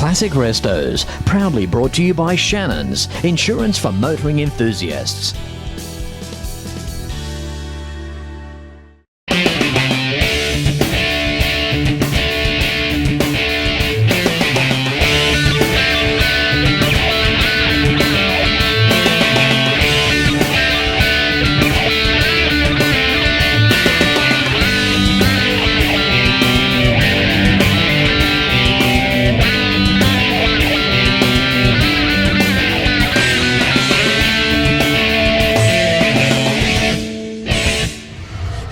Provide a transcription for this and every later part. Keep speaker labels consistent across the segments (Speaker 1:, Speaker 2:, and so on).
Speaker 1: Classic Restos, proudly brought to you by Shannon's, insurance for motoring enthusiasts.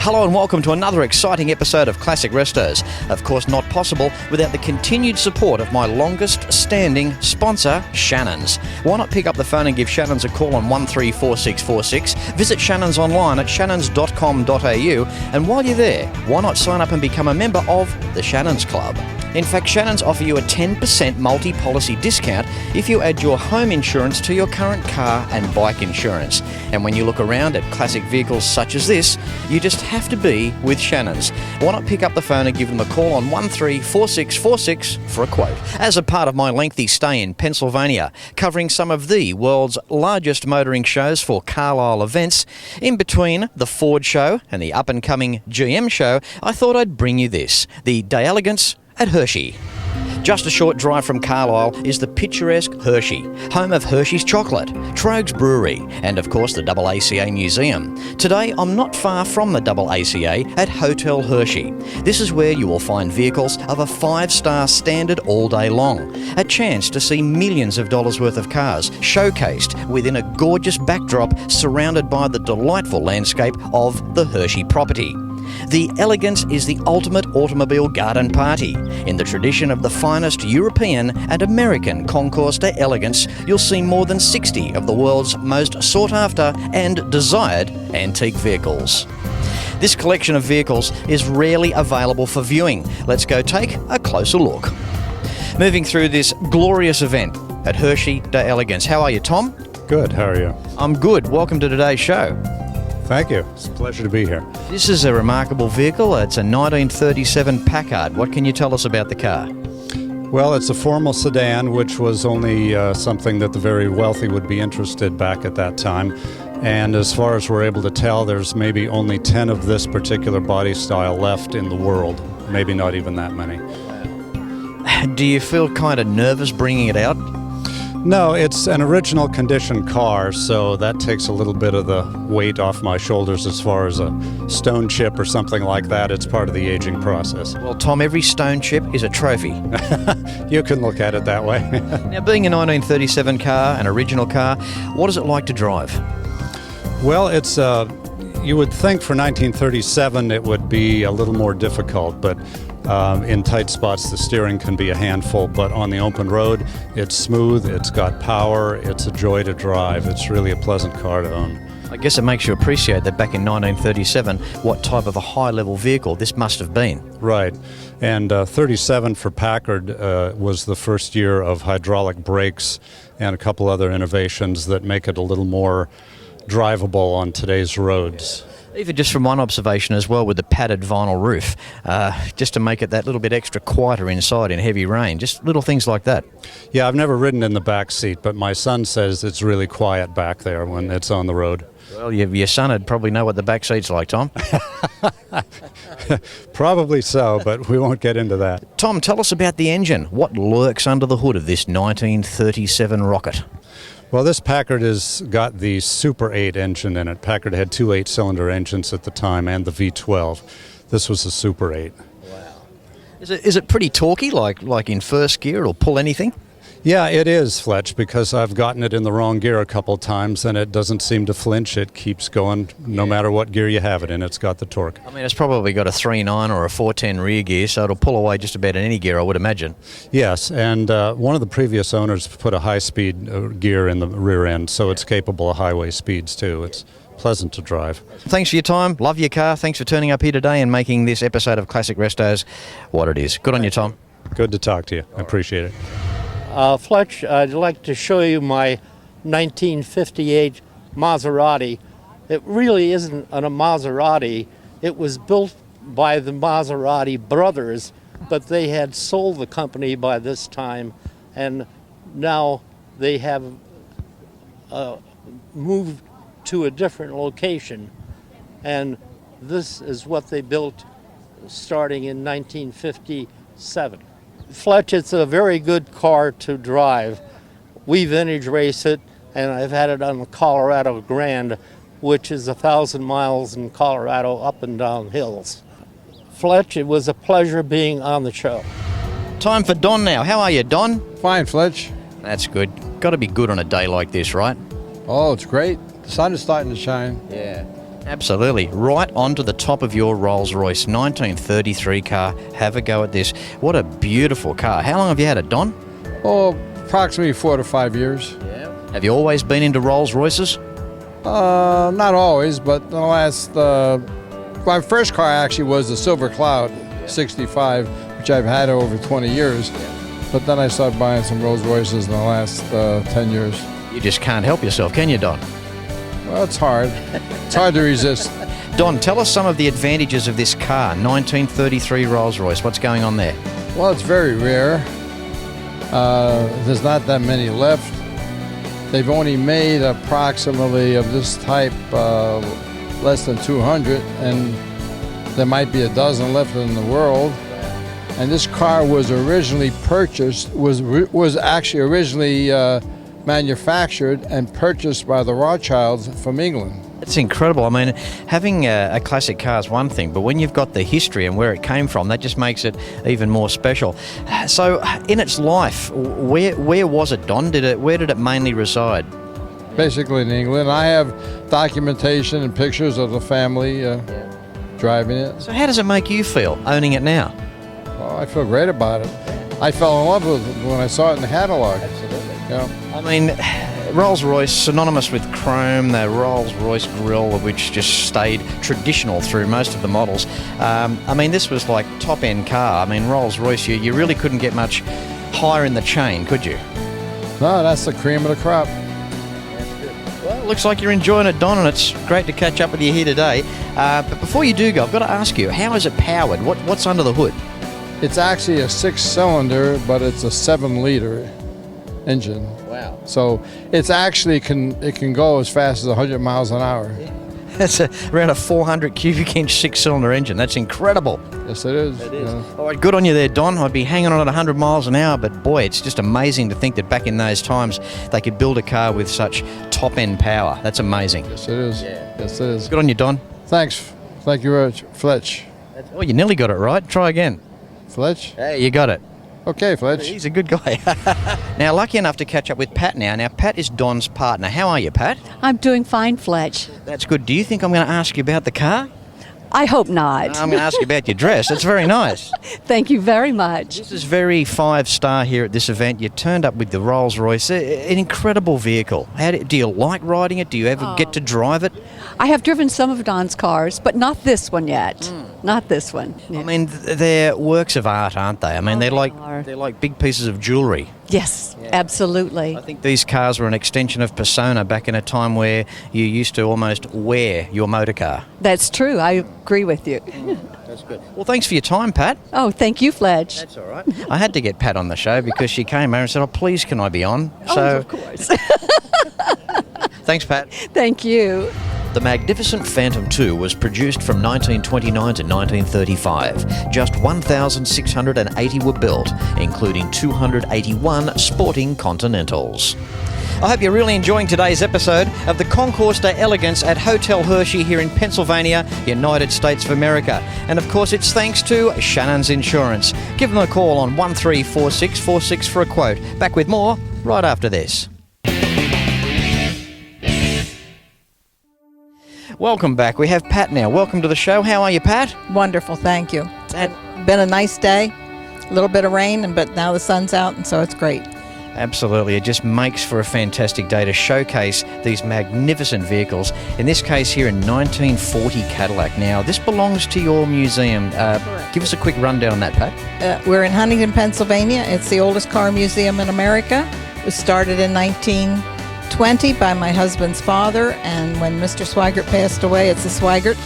Speaker 2: Hello and welcome to another exciting episode of Classic Restos. Of course, not possible without the continued support of my longest standing sponsor, Shannon's. Why not pick up the phone and give Shannon's a call on 134646? Visit Shannon's online at shannons.com.au, and while you're there, why not sign up and become a member of the Shannon's Club? In fact, Shannon's offer you a 10% multi-policy discount if you add your home insurance to your current car and bike insurance. And when you look around at classic vehicles such as this, you just have to be with Shannon's. Why not pick up the phone and give them a call on 134646 for a quote? As a part of my lengthy stay in Pennsylvania, covering some of the world's largest motoring shows for Carlisle events, in between the Ford show and the up-and-coming GM show, I thought I'd bring you this, the D'Elegance at Hershey. Just a short drive from Carlisle is the picturesque Hershey, home of Hershey's Chocolate, Trogues Brewery, and of course the AACA Museum. Today I'm not far from the AACA at Hotel Hershey. This is where you will find vehicles of a 5-star standard all day long. A chance to see millions of dollars worth of cars showcased within a gorgeous backdrop surrounded by the delightful landscape of the Hershey property. The Elegance is the ultimate automobile garden party. In the tradition of the finest European and American Concours d'Elegance, you'll see more than 60 of the world's most sought-after and desired antique vehicles. This collection of vehicles is rarely available for viewing. Let's go take a closer look. Moving through this glorious event at Hershey D'Elegance. How are you, Tom?
Speaker 3: Good, how are you?
Speaker 2: I'm good. Welcome to today's show.
Speaker 3: Thank you. It's a pleasure to be here.
Speaker 2: This is a remarkable vehicle. It's a 1937 Packard. What can you tell us about the car?
Speaker 3: Well, it's a formal sedan, which was only something that the very wealthy would be interested back at that time. And as far as we're able to tell, there's maybe only 10 of this particular body style left in the world. Maybe not even that many.
Speaker 2: Do you feel kind of nervous bringing it out?
Speaker 3: No, it's an original condition car, so that takes a little bit of the weight off my shoulders as far as a stone chip or something like that. It's part of the aging process.
Speaker 2: Well, Tom, every stone chip is a trophy.
Speaker 3: You can look at it that way.
Speaker 2: Now, being a 1937 car, an original car, what is it like to drive?
Speaker 3: Well, it's you would think for 1937 it would be a little more difficult, but in tight spots the steering can be a handful, but on the open road it's smooth, it's got power, it's a joy to drive. It's really a pleasant car to own.
Speaker 2: I guess it makes you appreciate that back in 1937 what type of a high-level vehicle this must have been.
Speaker 3: Right, and 37 for Packard was the first year of hydraulic brakes and a couple other innovations that make it a little more drivable on today's roads.
Speaker 2: Even just from one observation as well with the padded vinyl roof, just to make it that little bit extra quieter inside in heavy rain, just little things like that.
Speaker 3: Yeah, I've never ridden in the back seat, but my son says it's really quiet back there when it's on the road.
Speaker 2: Well, your son would probably know what the back seat's like, Tom.
Speaker 3: Probably so, but we won't get into that.
Speaker 2: Tom, tell us about the engine. What lurks under the hood of this 1937 rocket?
Speaker 3: Well, this Packard has got the Super 8 engine in it. Packard had two 8-cylinder engines at the time and the V12. This was the Super 8.
Speaker 2: Wow. Is it pretty torquey, like in first gear? It'll pull anything?
Speaker 3: Yeah, it is, Fletch, because I've gotten it in the wrong gear a couple times and it doesn't seem to flinch. It keeps going no matter what gear you have it in. It's got the torque.
Speaker 2: I mean, it's probably got a 3.9 or a 4.10 rear gear, so it'll pull away just about in any gear, I would imagine.
Speaker 3: Yes, and one of the previous owners put a high-speed gear in the rear end, so it's capable of highway speeds too. It's pleasant to drive. Thanks
Speaker 2: for your time. Love your car. Thanks for turning up here today and making this episode of Classic Restos what it is. Good on you, Tom.
Speaker 3: Good to talk to you. I appreciate it.
Speaker 4: Fletch, I'd like to show you my 1958 Maserati. It really isn't a Maserati. It was built by the Maserati brothers, but they had sold the company by this time and now they have moved to a different location, and this is what they built starting in 1957. Fletch, it's a very good car to drive. We vintage race it, and I've had it on the Colorado Grand, which is 1,000 miles in Colorado up and down hills. Fletch, it was a pleasure being on the show.
Speaker 2: Time for Don now. How are you, Don?
Speaker 5: Fine, Fletch.
Speaker 2: That's good. Got to be good on a day like this, right?
Speaker 5: Oh, it's great. The sun is starting to shine.
Speaker 2: Yeah. Absolutely. Right onto the top of your Rolls-Royce 1933 car. Have a go at this. What a beautiful car. How long have you had it, Don?
Speaker 5: Oh, approximately 4 to 5 years.
Speaker 2: Yeah. Have you always been into Rolls-Royces?
Speaker 5: Not always, but the last... my first car actually was the Silver Cloud 65, which I've had over 20 years. But then I started buying some Rolls-Royces in the last 10 years.
Speaker 2: You just can't help yourself, can you, Don?
Speaker 5: Well, it's hard. It's hard to resist.
Speaker 2: Don, tell us some of the advantages of this car, 1933 Rolls-Royce. What's going on there?
Speaker 5: Well, it's very rare. There's not that many left. They've only made approximately of this type less than 200, and there might be a dozen left in the world. And this car was originally purchased, was actually originally manufactured and purchased by the Rothschilds from England.
Speaker 2: It's incredible. I mean, having a classic car is one thing, but when you've got the history and where it came from, that just makes it even more special. So, in its life, where was it, Don? Where did it mainly reside?
Speaker 5: Basically in England. I have documentation and pictures of the family driving it.
Speaker 2: So how does it make you feel, owning it now?
Speaker 5: Well, I feel great about it. I fell in love with it when I saw it in the catalog.
Speaker 2: Absolutely.
Speaker 5: Yeah.
Speaker 2: I mean, Rolls-Royce, synonymous with chrome, the Rolls-Royce grille, which just stayed traditional through most of the models. I mean, this was like top-end car. I mean, Rolls-Royce, you really couldn't get much higher in the chain, could you?
Speaker 5: No, that's the cream of the crop.
Speaker 2: Well, looks like you're enjoying it, Don, and it's great to catch up with you here today. But before you do go, I've got to ask you, how is it powered? What's under the hood?
Speaker 5: It's actually a 6-cylinder, but it's a 7-liter engine.
Speaker 2: Wow.
Speaker 5: So it's actually it can go as fast as 100 miles an hour.
Speaker 2: That's around a 400 cubic inch 6-cylinder engine. That's incredible.
Speaker 5: Yes, it is.
Speaker 2: It is.
Speaker 5: Yeah.
Speaker 2: All right, good on you there, Don. I'd be hanging on at 100 miles an hour, but boy, it's just amazing to think that back in those times they could build a car with such top-end power. That's amazing.
Speaker 5: Yes, it is.
Speaker 2: Yeah.
Speaker 5: Yes, it is.
Speaker 2: Good on you, Don.
Speaker 5: Thanks. Thank you very much, Fletch.
Speaker 2: Oh, you nearly got it right. Try again.
Speaker 5: Fletch?
Speaker 2: Hey, you got it.
Speaker 5: Okay, Fletch.
Speaker 2: He's a good guy. Now, lucky enough to catch up with Pat now. Now, Pat is Don's partner. How are you, Pat?
Speaker 6: I'm doing fine, Fletch.
Speaker 2: That's good. Do you think I'm going to ask you about the car?
Speaker 6: I hope not.
Speaker 2: I'm going to ask you about your dress. It's very nice.
Speaker 6: Thank you very much.
Speaker 2: This is very 5-star here at this event. You turned up with the Rolls-Royce, an incredible vehicle. Do you like riding it? Do you ever get to drive it?
Speaker 6: I have driven some of Don's cars, but not this one yet. Not this one.
Speaker 2: I mean, they're works of art, aren't they? I mean,
Speaker 6: Oh,
Speaker 2: they're
Speaker 6: they are.
Speaker 2: like big pieces of jewellery.
Speaker 6: Yes, absolutely.
Speaker 2: I think these cars were an extension of persona back in a time where you used to almost wear your motor car.
Speaker 6: That's true. I agree with you.
Speaker 2: That's good. Well, thanks for your time, Pat.
Speaker 6: Oh, thank you, Fletch.
Speaker 2: That's all right. I had to get Pat on the show because she came over and said, "Oh, please, can I be on?"
Speaker 6: Oh, of course.
Speaker 2: Thanks, Pat.
Speaker 6: Thank you.
Speaker 1: The magnificent Phantom II was produced from 1929 to 1935. Just 1,680 were built, including 281 sporting Continentals.
Speaker 2: I hope you're really enjoying today's episode of the Concours d'Elegance at Hotel Hershey here in Pennsylvania, United States of America. And of course, it's thanks to Shannon's Insurance. Give them a call on 134646 for a quote. Back with more right after this. Welcome back. We have Pat now. Welcome to the show. How are you, Pat?
Speaker 7: Wonderful, thank you. It's been a nice day, a little bit of rain, but now the sun's out, and so it's great.
Speaker 2: Absolutely. It just makes for a fantastic day to showcase these magnificent vehicles. In this case here, a 1940 Cadillac. Now, this belongs to your museum. Give us a quick rundown on that, Pat.
Speaker 7: We're in Huntington, Pennsylvania. It's the oldest car museum in America. It was started in 1920 by my husband's father, and when Mr. Swaggart passed away, it's the Swaggart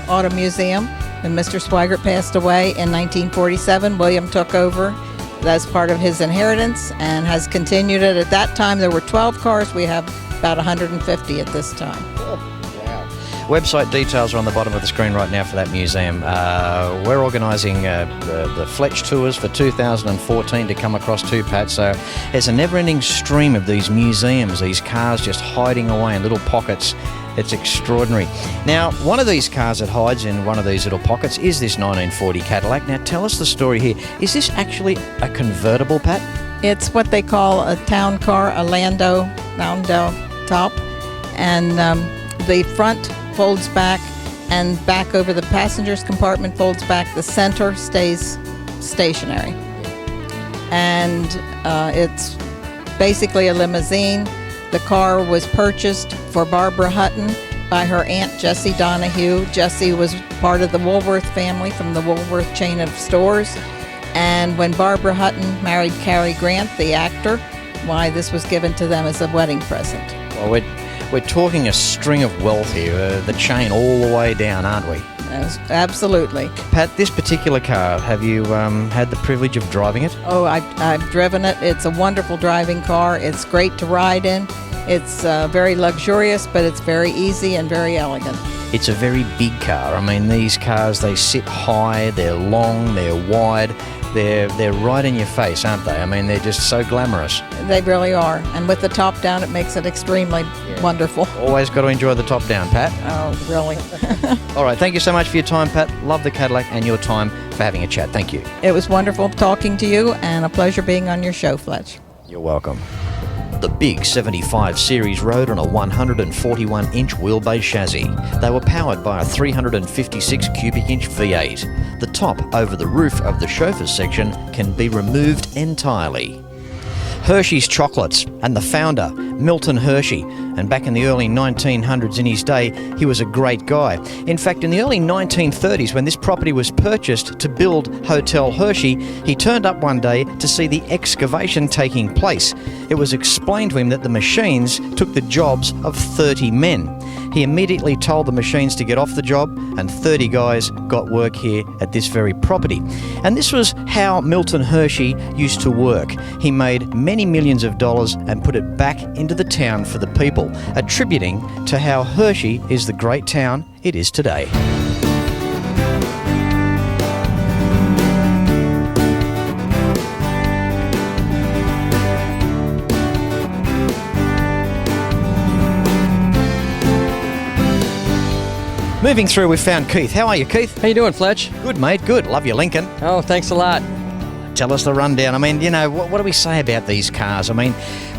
Speaker 7: Auto Museum. When Mr. Swaggart passed away in 1947, William took over That's part of his inheritance and has continued it. At that time, there were 12 cars. We have about 150 at this time.
Speaker 2: Website details are on the bottom of the screen right now for that museum. We're organising the Fletch tours for 2014 to come across too, Pat. So there's a never-ending stream of these museums, these cars just hiding away in little pockets. It's extraordinary. Now, one of these cars that hides in one of these little pockets is this 1940 Cadillac. Now, tell us the story here. Is this actually a convertible, Pat?
Speaker 7: It's what they call a town car, a Landau top, and the front folds back, and back over the passenger's compartment folds back. The center stays stationary, and it's basically a limousine. The car was purchased for Barbara Hutton by her Aunt Jessie Donahue. Jessie was part of the Woolworth family from the Woolworth chain of stores, and when Barbara Hutton married Cary Grant, the actor, why, this was given to them as a wedding present.
Speaker 2: Well, we're talking a string of wealth here, the chain all the way down, aren't we?
Speaker 7: Yes, absolutely.
Speaker 2: Pat, this particular car, have you had the privilege of driving it?
Speaker 7: Oh, I've driven it. It's a wonderful driving car. It's great to ride in. It's very luxurious, but it's very easy and very elegant.
Speaker 2: It's a very big car. I mean, these cars, they sit high, they're long, they're wide, they're right in your face, aren't they? I mean, they're just so glamorous.
Speaker 7: They really are. And with the top down, it makes it extremely wonderful.
Speaker 2: Always got to enjoy the top down, Pat.
Speaker 7: Oh, really?
Speaker 2: All right, thank you so much for your time, Pat. Love the Cadillac and your time for having a chat. Thank you.
Speaker 7: It was wonderful talking to you and a pleasure being on your show, Fletch.
Speaker 2: You're welcome. The big 75 Series rode on a 141-inch wheelbase chassis. They were powered by a 356 cubic inch V8. The top over the roof of the chauffeur's section can be removed entirely. Hershey's chocolates and the founder, Milton Hershey, and back in the early 1900s in his day, he was a great guy. In fact, in the early 1930s, when this property was purchased to build Hotel Hershey, he turned up one day to see the excavation taking place. It was explained to him that the machines took the jobs of 30 men. He immediately told the machines to get off the job, and 30 guys got work here at this very property. And this was how Milton Hershey used to work. He made many millions of dollars and put it back into the town for the people, attributing to how Hershey is the great town it is today. Moving through, we found Keith. How are you, Keith?
Speaker 8: How you doing, Fletch?
Speaker 2: Good, mate. Good. Love your Lincoln.
Speaker 8: Oh, thanks a lot.
Speaker 2: Tell us the rundown. I mean, you know, what do we say about these cars? I mean,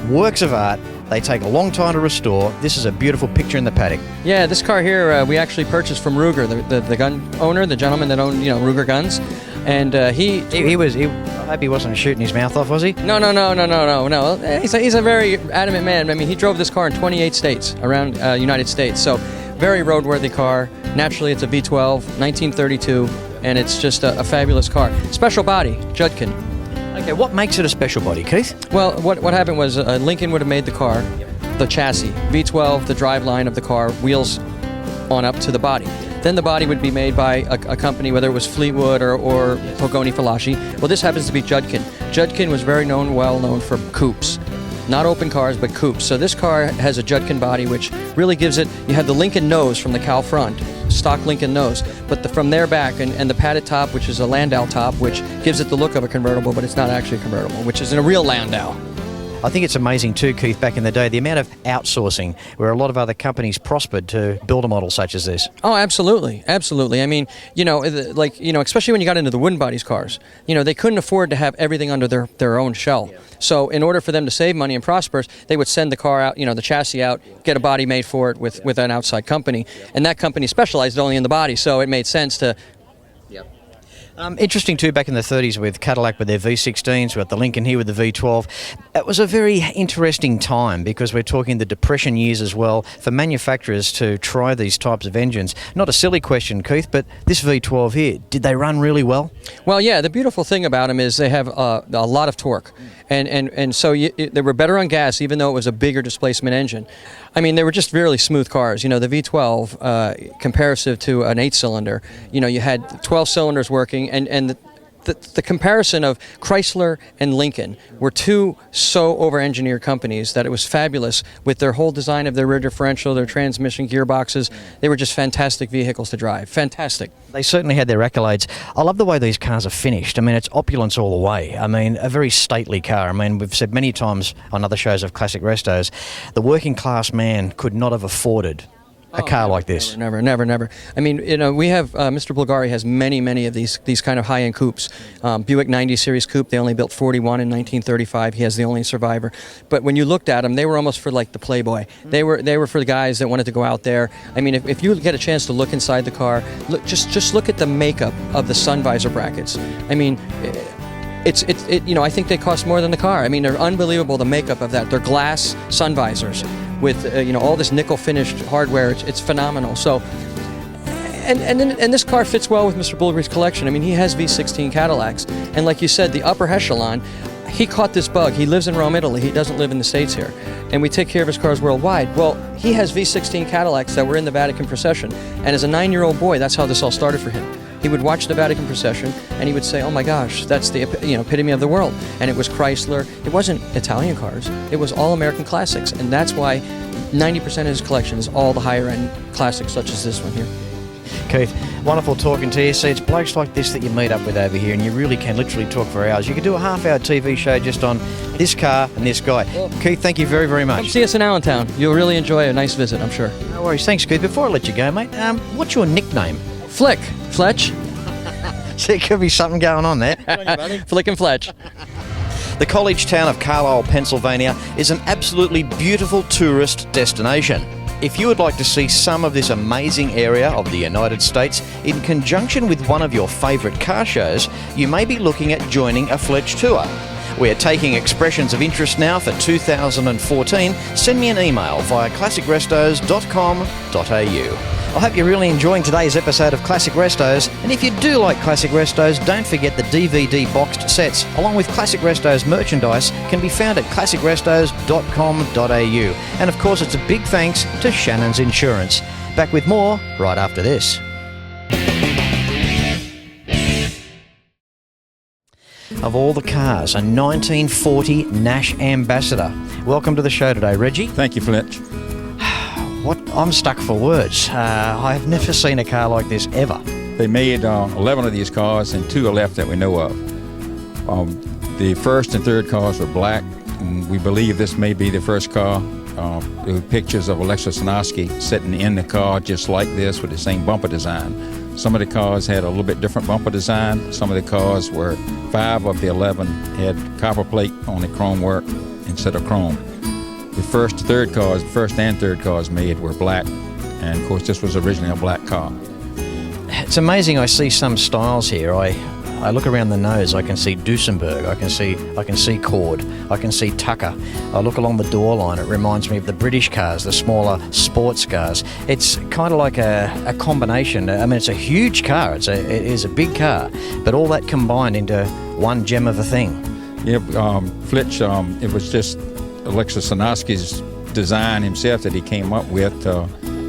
Speaker 2: works of art. They take a long time to restore. This is a beautiful picture in the paddock.
Speaker 8: Yeah, this car here we actually purchased from Ruger, the gun owner, the gentleman that owned, Ruger guns, and he I hope he wasn't shooting his mouth off, was he? No. He's a very adamant man. I mean, he drove this car in 28 states around United States, so very roadworthy car. Naturally, it's a V12, 1932, and it's just a fabulous car. Special body, Judkin.
Speaker 2: Okay, what makes it a special body, Keith?
Speaker 8: Well, what happened was Lincoln would have made the car, the chassis, V12, the driveline of the car, wheels on up to the body. Then the body would be made by a company, whether it was Fleetwood or Pogoni Falaschi. Well, this happens to be Judkin. Judkin was well known for coupes. Not open cars, but coupes. So this car has a Judkin body, which really gives it, you have the Lincoln nose from the cowl front, stock Lincoln nose, but from there back, and the padded top, which is a Landau top, which gives it the look of a convertible, but it's not actually a convertible, which is in a real Landau.
Speaker 2: I think it's amazing too, Keith, back in the day, the amount of outsourcing where a lot of other companies prospered to build a model such as this.
Speaker 8: Oh, absolutely. Absolutely. I mean, especially when you got into the wooden bodies cars, they couldn't afford to have everything under their own shell. So in order for them to save money and prosper, they would send the car out, the chassis out, get a body made for it with an outside company. And that company specialized only in the body, so it made sense to...
Speaker 2: Interesting too, back in the 30s with Cadillac with their V16s, we got the Lincoln here with the V12. It was a very interesting time because we're talking the Depression years as well for manufacturers to try these types of engines. Not a silly question, Keith, but this V12 here, did they run really well?
Speaker 8: Well, yeah, the beautiful thing about them is they have a lot of torque. And so they were better on gas, even though it was a bigger displacement engine. I mean, they were just really smooth cars. The V12, comparative to an 8-cylinder, you had 12 cylinders working, and the comparison of Chrysler and Lincoln were two so over-engineered companies that it was fabulous with their whole design of their rear differential, their transmission gearboxes. They were just fantastic vehicles to drive. Fantastic.
Speaker 2: They certainly had their accolades. I love the way these cars are finished. I mean, it's opulence all the way. I mean, a very stately car. I mean, we've said many times on other shows of Classic Restos, the working class man could not have afforded a car like this.
Speaker 8: Never. I mean, we have Mr. Bulgari has many of these kind of high-end coupes. Buick 90 Series coupe. They only built 41 in 1935. He has the only survivor. But when you looked at them, they were almost for like the Playboy. They were for the guys that wanted to go out there. I mean, if you get a chance to look inside the car, just look at the makeup of the sun visor brackets. I mean, I think they cost more than the car. I mean, they're unbelievable, the makeup of that. They're glass sun visors with all this nickel finished hardware. It's phenomenal. So, and this car fits well with Mr. Bulgari's collection. I mean, he has V16 Cadillacs, and like you said, the upper echelon. He caught this bug. He lives in Rome, Italy. He doesn't live in the States here, and we take care of his cars worldwide. Well, he has V16 Cadillacs that were in the Vatican procession, and as a 9-year-old boy, that's how this all started for him. He would watch the Vatican procession, and he would say, "Oh my gosh, that's the epitome of the world." And it was Chrysler. It wasn't Italian cars. It was all American classics, and that's why 90% of his collection is all the higher-end classics, such as this one here.
Speaker 2: Keith, wonderful talking to you. See, it's blokes like this that you meet up with over here, and you really can literally talk for hours. You could do a half-hour TV show just on this car and this guy. Well, Keith, thank you very, very much.
Speaker 8: Come see us in Allentown. You'll really enjoy a nice visit, I'm sure.
Speaker 2: No worries. Thanks, Keith. Before I let you go, mate, what's your nickname?
Speaker 8: Fletch.
Speaker 2: See, it could be something going on there.
Speaker 8: Flick and Fletch.
Speaker 2: The college town of Carlisle, Pennsylvania is an absolutely beautiful tourist destination. If you would like to see some of this amazing area of the United States in conjunction with one of your favourite car shows, you may be looking at joining a Fletch tour. We are taking expressions of interest now for 2014. Send me an email via classicrestos.com.au. I hope you're really enjoying today's episode of Classic Restos, and if you do like Classic Restos, don't forget the DVD boxed sets along with Classic Restos merchandise can be found at classicrestos.com.au. And of course, it's a big thanks to Shannon's Insurance. Back with more right after this. Of all the cars, a 1940 Nash Ambassador. Welcome to the show today, Reggie.
Speaker 9: Thank you, Fletch.
Speaker 2: I'm stuck for words. I've never seen a car like this ever.
Speaker 9: They made 11 of these cars, and 2 are left that we know of. The first and third cars were black, and we believe this may be the first car. There were pictures of Alexa Sinoski sitting in the car just like this with the same bumper design. Some of the cars had a little bit different bumper design. Some of the cars were 5 of the 11 had copper plate on the chrome work instead of chrome. The first and third cars made were black, and of course this was originally a black car.
Speaker 2: It's amazing. I see some styles here. I look around the nose. I can see Duesenberg. I can see Cord. I can see Tucker. I look along the door line. It reminds me of the British cars, the smaller sports cars. It's kind of like a combination. I mean, it's a huge car. It is a big car, but all that combined into one gem of a thing.
Speaker 9: Yep, Fletch. It was just Alexa Sinoski's design himself that he came up with to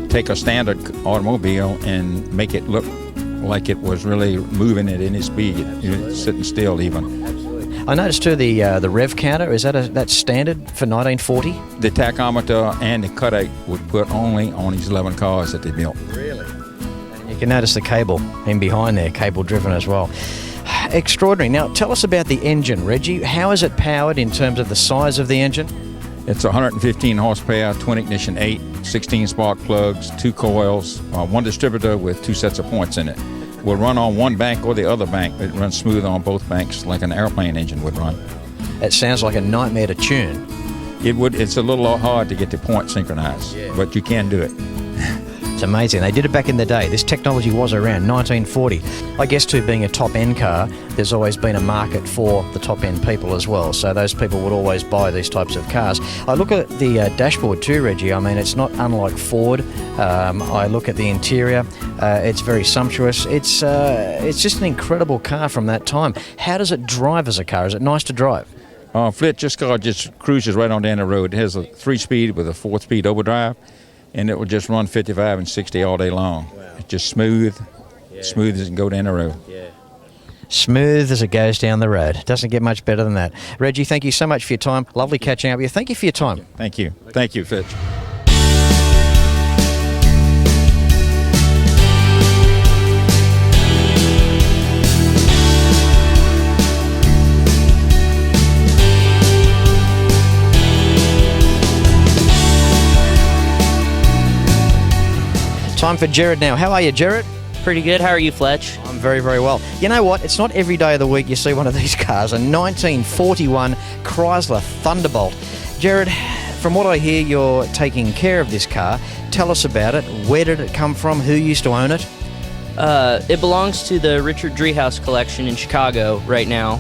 Speaker 9: take a standard automobile and make it look like it was really moving at any speed, sitting still even.
Speaker 2: I noticed too the rev counter, is that standard for 1940?
Speaker 9: The tachometer and the cutout were put only on these 11 cars that they built.
Speaker 2: Really? And you can notice the cable in behind there, cable driven as well. Extraordinary. Now tell us about the engine, Reggie. How is it powered in terms of the size of the engine?
Speaker 9: It's 115 horsepower, twin ignition 8, 16 spark plugs, 2 coils, 1 distributor with 2 sets of points in it. Will run on one bank or the other bank. It runs smooth on both banks like an airplane engine would run.
Speaker 2: It sounds like a nightmare to tune.
Speaker 9: It's a little hard to get the point synchronized, but you can do it.
Speaker 2: It's amazing. They did it back in the day. This technology was around 1940. I guess too, being a top-end car, there's always been a market for the top-end people as well. So those people would always buy these types of cars. I look at the dashboard too, Reggie. I mean, it's not unlike Ford. I look at the interior. It's very sumptuous. It's just an incredible car from that time. How does it drive as a car? Is it nice to drive?
Speaker 9: Fletch, this car just cruises right on down the road. It has a 3-speed with a 4-speed overdrive. And it will just run 55 and 60 all day long. Wow. It's just smooth as it can go down the road.
Speaker 2: Yeah. Smooth as it goes down the road. Doesn't get much better than that. Reggie, thank you so much for your time. Lovely catching up with you. Thank you for your time.
Speaker 9: Thank you. Thank you, Fitch.
Speaker 2: Time for Jared now. How are you, Jared?
Speaker 10: Pretty good. How are you, Fletch?
Speaker 2: I'm very, very well. You know what? It's not every day of the week you see one of these cars. A 1941 Chrysler Thunderbolt. Jared, from what I hear, you're taking care of this car. Tell us about it. Where did it come from? Who used to own it?
Speaker 10: It belongs to the Richard Driehaus collection in Chicago right now.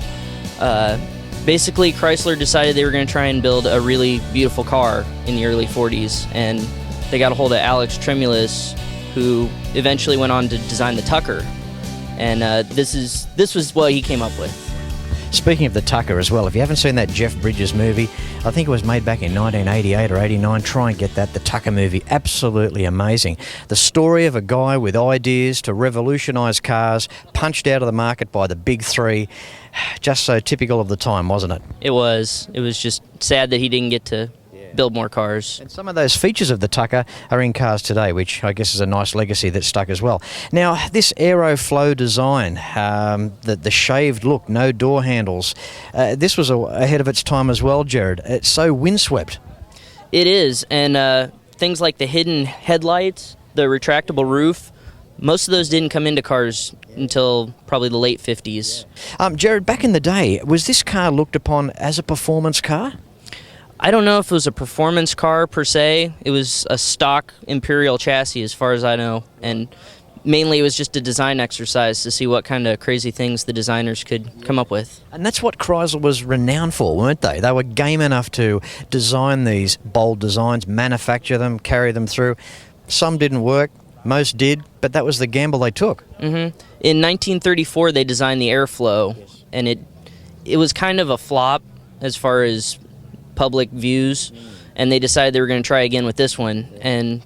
Speaker 10: Basically, Chrysler decided they were going to try and build a really beautiful car in the early 40s, and they got a hold of Alex Tremulous, who eventually went on to design the Tucker, and this was what he came up with.
Speaker 2: Speaking of the Tucker as well, if you haven't seen that Jeff Bridges movie, I think it was made back in 1988 or 89, try and get that, the Tucker movie, absolutely amazing. The story of a guy with ideas to revolutionise cars, punched out of the market by the big three, just so typical of the time, wasn't it?
Speaker 10: It was just sad that he didn't get to build more cars.
Speaker 2: And some of those features of the Tucker are in cars today, which I guess is a nice legacy that stuck as well. Now, this Aeroflow design, the shaved look, no door handles, this was ahead of its time as well, Jared. It's so windswept.
Speaker 10: It is, and things like the hidden headlights, the retractable roof, most of those didn't come into cars until probably the late 50s.
Speaker 2: Jared, back in the day, was this car looked upon as a performance car?
Speaker 10: I don't know if it was a performance car per se. It was a stock Imperial chassis as far as I know, and mainly it was just a design exercise to see what kind of crazy things the designers could come up with.
Speaker 2: And that's what Chrysler was renowned for, weren't they? They were game enough to design these bold designs, manufacture them, carry them through. Some didn't work, most did, but that was the gamble they took.
Speaker 10: In 1934 they designed the Airflow, and it was kind of a flop as far as public views, and they decided they were going to try again with this one, and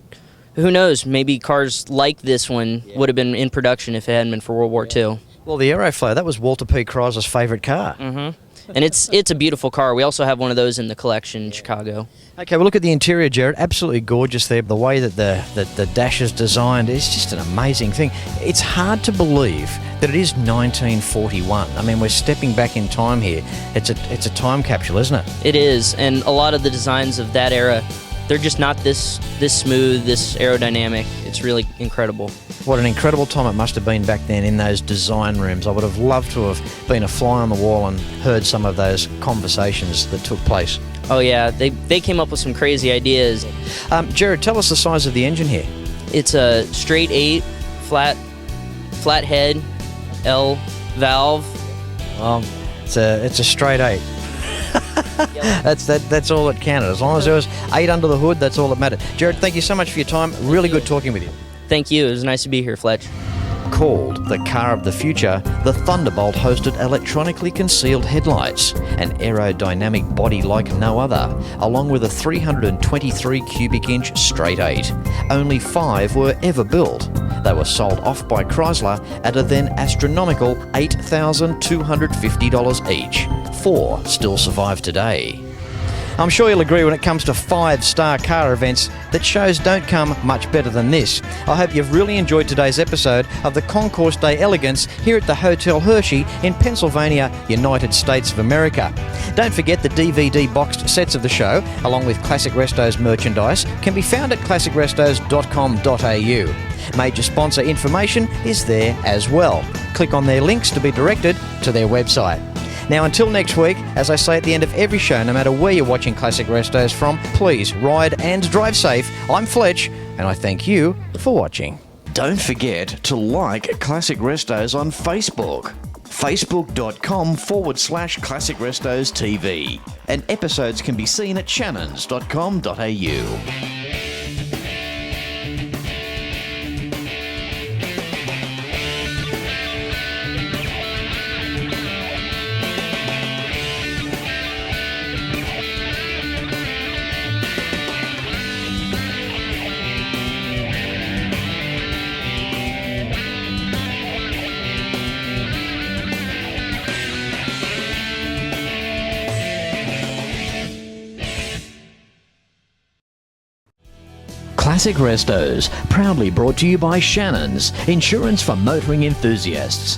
Speaker 10: who knows, maybe cars like this one would have been in production if it hadn't been for World War II.
Speaker 2: Well, the Aeroflow, that was Walter P. Chrysler's favourite car.
Speaker 10: And it's a beautiful car. We also have one of those in the collection in Chicago.
Speaker 2: Okay, well, look at the interior, Jared. Absolutely gorgeous there. The way that the dash is designed is just an amazing thing. It's hard to believe that it is 1941. I mean, we're stepping back in time here. It's a time capsule, isn't it?
Speaker 10: It is, and a lot of the designs of that era, they're just not this smooth, this aerodynamic. It's really incredible.
Speaker 2: What an incredible time it must have been back then in those design rooms. I would have loved to have been a fly on the wall and heard some of those conversations that took place.
Speaker 10: Oh yeah, they came up with some crazy ideas.
Speaker 2: Jared, tell us the size of the engine here.
Speaker 10: It's a straight 8, flat head, L valve.
Speaker 2: It's a straight 8. That's all that counted. As long as there was 8 under the hood, that's all that mattered. Jared, thank you so much for your time. Really good talking with you.
Speaker 10: Thank you. It was nice to be here, Fletch.
Speaker 2: Called the car of the future, the Thunderbolt hosted electronically concealed headlights, an aerodynamic body like no other, along with a 323 cubic inch straight 8. Only 5 were ever built. They were sold off by Chrysler at a then astronomical $8,250 each. 4 still survive today. I'm sure you'll agree when it comes to 5-star car events that shows don't come much better than this. I hope you've really enjoyed today's episode of the Concourse d'Elegance here at the Hotel Hershey in Pennsylvania, United States of America. Don't forget the DVD boxed sets of the show, along with Classic Restos merchandise, can be found at classicrestos.com.au. Major sponsor information is there as well. Click on their links to be directed to their website. Now, until next week, as I say at the end of every show, no matter where you're watching Classic Restos from, please ride and drive safe. I'm Fletch, and I thank you for watching. Don't forget to like Classic Restos on Facebook. Facebook.com/Classic Restos TV. And episodes can be seen at shannons.com.au.
Speaker 1: Classic Restos, proudly brought to you by Shannon's, insurance for motoring enthusiasts.